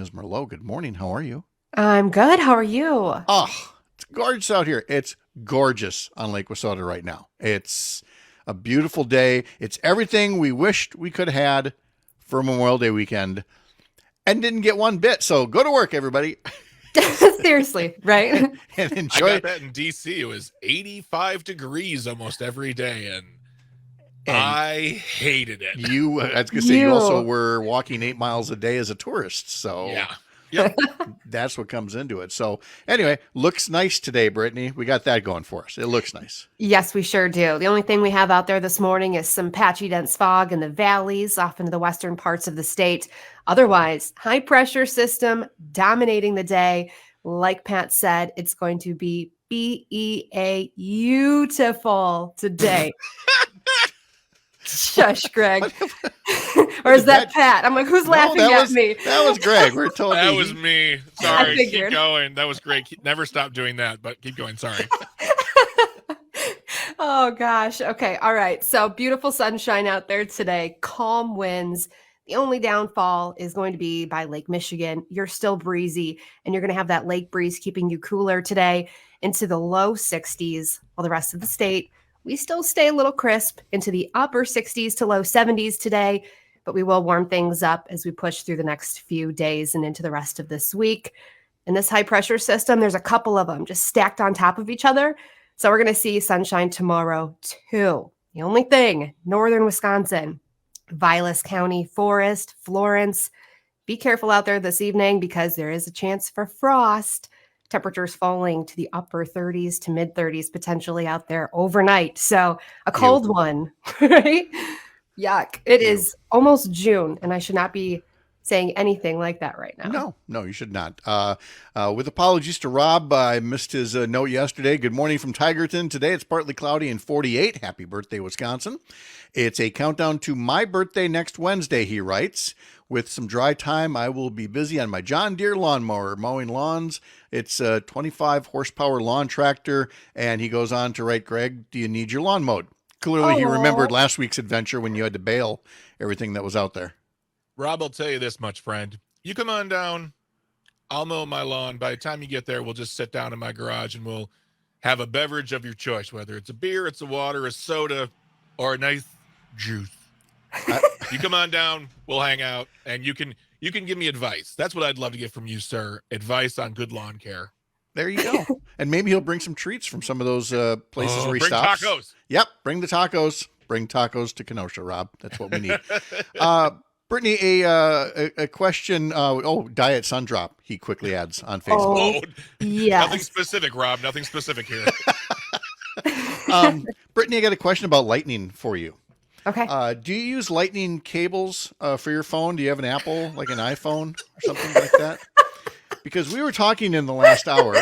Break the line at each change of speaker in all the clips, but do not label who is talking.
Ms. Merlot. Good morning. How are you?
I'm good. How are you?
Oh, it's gorgeous out here. It's gorgeous on Lake Wissota right now. It's a beautiful day. It's everything we wished we could have had for Memorial Day weekend and didn't get one bit. So go to work, everybody,
Seriously, right?
and
I
enjoy.
got that in DC. It was 85 degrees almost every day, and
And
I hated it.
I was going to say, you also
You.
were walking 8 miles a day as a tourist. So
Yeah. Yep.
that's what comes into it. So anyway, looks nice today, Brittany. We got that going for us. It looks nice.
Yes, we sure do. The only thing we have out there this morning is some patchy dense fog in the valleys off into the western parts of the state. Otherwise, high pressure system dominating the day. Like Pat said, it's going to be beautiful today. Shush, Greg. Or is that Pat? I'm like, who's laughing at me?
That was Greg. We're told
That was me. Sorry.
figured.
Keep going. That was great. Never stop doing that, but keep going. Sorry.
Oh gosh. Okay. All right. So beautiful sunshine out there today. Calm winds. The only downfall is going to be by Lake Michigan. You're still breezy and you're going to have that lake breeze keeping you cooler today into the low 60s, while the rest of the state, we still stay a little crisp into the upper 60s to low 70s today, but we will warm things up as we push through the next few days and into the rest of this week. In this high pressure system, there's a couple of them just stacked on top of each other. So we're going to see sunshine tomorrow too. The only thing, northern Wisconsin, Vilas County, Forest, Florence. Be careful out there this evening because there is a chance for frost. Temperatures falling to the upper 30s to mid 30s potentially out there overnight. So a cold one, right? Yuck. It is almost June, and I should not be saying anything like that right now.
No, you should not. With apologies to Rob, I missed his note yesterday. Good morning from Tigerton. Today it's partly cloudy and 48. Happy birthday, Wisconsin. It's a countdown to my birthday next Wednesday, he writes. With some dry time, I will be busy on my John Deere lawnmower mowing lawns. It's a 25 horsepower lawn tractor. And he goes on to write, Greg, do you need your lawn mowed? Clearly, he remembered last week's adventure when you had to bale everything that was out there.
Rob, I'll tell you this much, friend. You come on down. I'll mow my lawn. By the time you get there, we'll just sit down in my garage and we'll have a beverage of your choice, whether it's a beer, it's a water, a soda, or a nice juice. You come on down, we'll hang out, and you can give me advice. That's what I'd love to get from you, sir. Advice on good lawn care.
There you go. And maybe he'll bring some treats from some of those places where he
bring
stops.
Tacos.
Yep, bring the tacos. Bring tacos to Kenosha, Rob. That's what we need. Brittany, a question. Diet Sun Drop, he quickly adds on Facebook.
Yes.
Nothing specific, Rob. Nothing specific here.
Brittany, I got a question about lightning for you.
Okay.
Do you use lightning cables for your phone? Do you have an Apple, like an iPhone or something like that? Because we were talking in the last hour.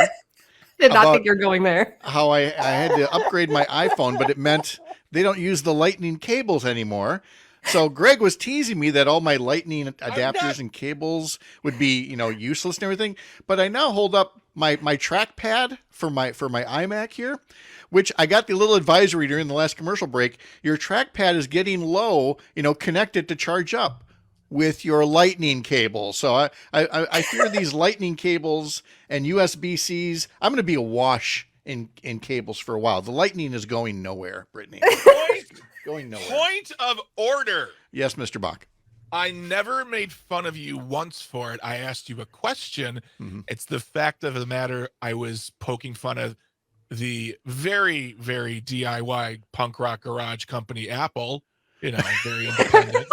Did not think you're going there.
How I had to upgrade my iPhone, but it meant they don't use the lightning cables anymore. So Greg was teasing me that all my lightning adapters and cables would be, useless and everything. But I now hold up my trackpad for my iMac here, which I got the little advisory during the last commercial break. Your trackpad is getting low, connect it to charge up with your lightning cable. So I fear these lightning cables and USB-Cs. I'm going to be awash in cables for a while. The lightning is going nowhere, Brittany. Going nowhere.
Point of order.
Yes, Mr. Bach.
I never made fun of you once for it. I asked you a question.
Mm-hmm.
It's the fact of the matter. I was poking fun of the very, very DIY punk rock garage company, Apple, very independent.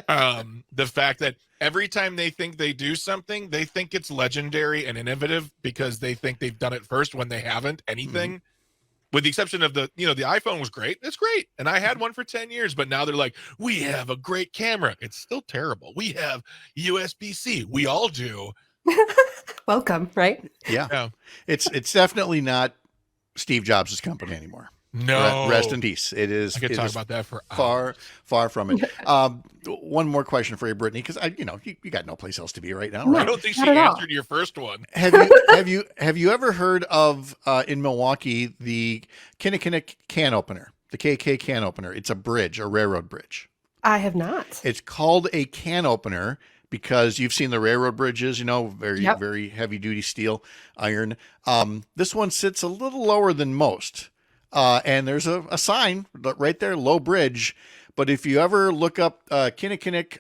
The fact that every time they think they do something, they think it's legendary and innovative because they think they've done it first when they haven't anything. Mm-hmm. With the exception of the iPhone was great. It's great. And I had one for 10 years, but now they're like, we have a great camera. It's still terrible. We have USB-C. We all do.
Welcome, right?
Yeah. It's definitely not Steve Jobs' company anymore.
No.
Rest in peace. It is.
I could talk about that for
hours. Far from it. One more question for you, Brittany, because you got no place else to be right now, right?
I don't think she answered your first one.
Have you ever heard of in Milwaukee the Kinnickinnick can opener, the KK can opener? It's a bridge, a railroad bridge.
I have not.
It's called a can opener because you've seen the railroad bridges, very,
Yep.
very heavy duty steel, iron. This one sits a little lower than most. And there's a sign right there, low bridge. But if you ever look up Kinnickinnick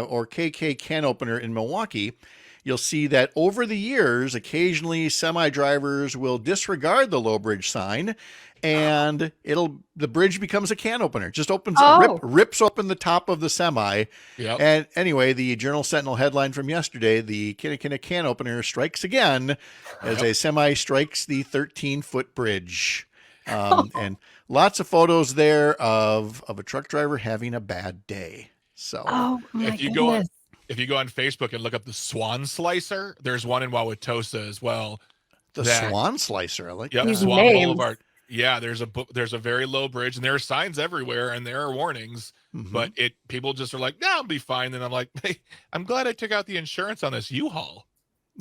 or KK Can Opener in Milwaukee, you'll see that over the years, occasionally semi-drivers will disregard the low bridge sign, and the bridge becomes a can opener. Just opens, rips open the top of the semi.
Yep.
And anyway, the Journal Sentinel headline from yesterday: the Kinnickinnick Can Opener strikes again as a semi strikes the 13-foot bridge. And lots of photos there of a truck driver having a bad day. So
my
if you
goodness.
if you go on Facebook and look up the Swan Slicer, there's one in Wauwatosa as well.
the Swan Slicer, I like
Yep,
that.
These
Swan
names.
Boulevard. Yeah, there's a very low bridge, and there are signs everywhere, and there are warnings.
Mhm.
But people just are like, "No, I'll be fine." And I'm like, "Hey, I'm glad I took out the insurance on this U-Haul."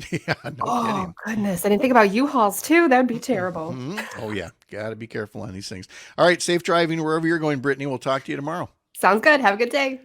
Yeah, no
Oh
kidding.
goodness. I didn't think about U-Hauls too. That'd be terrible.
Mhm. Oh yeah, got to be careful on these things. All right, safe driving wherever you're going, Brittany. We'll talk to you tomorrow.
Sounds good. Have a good day.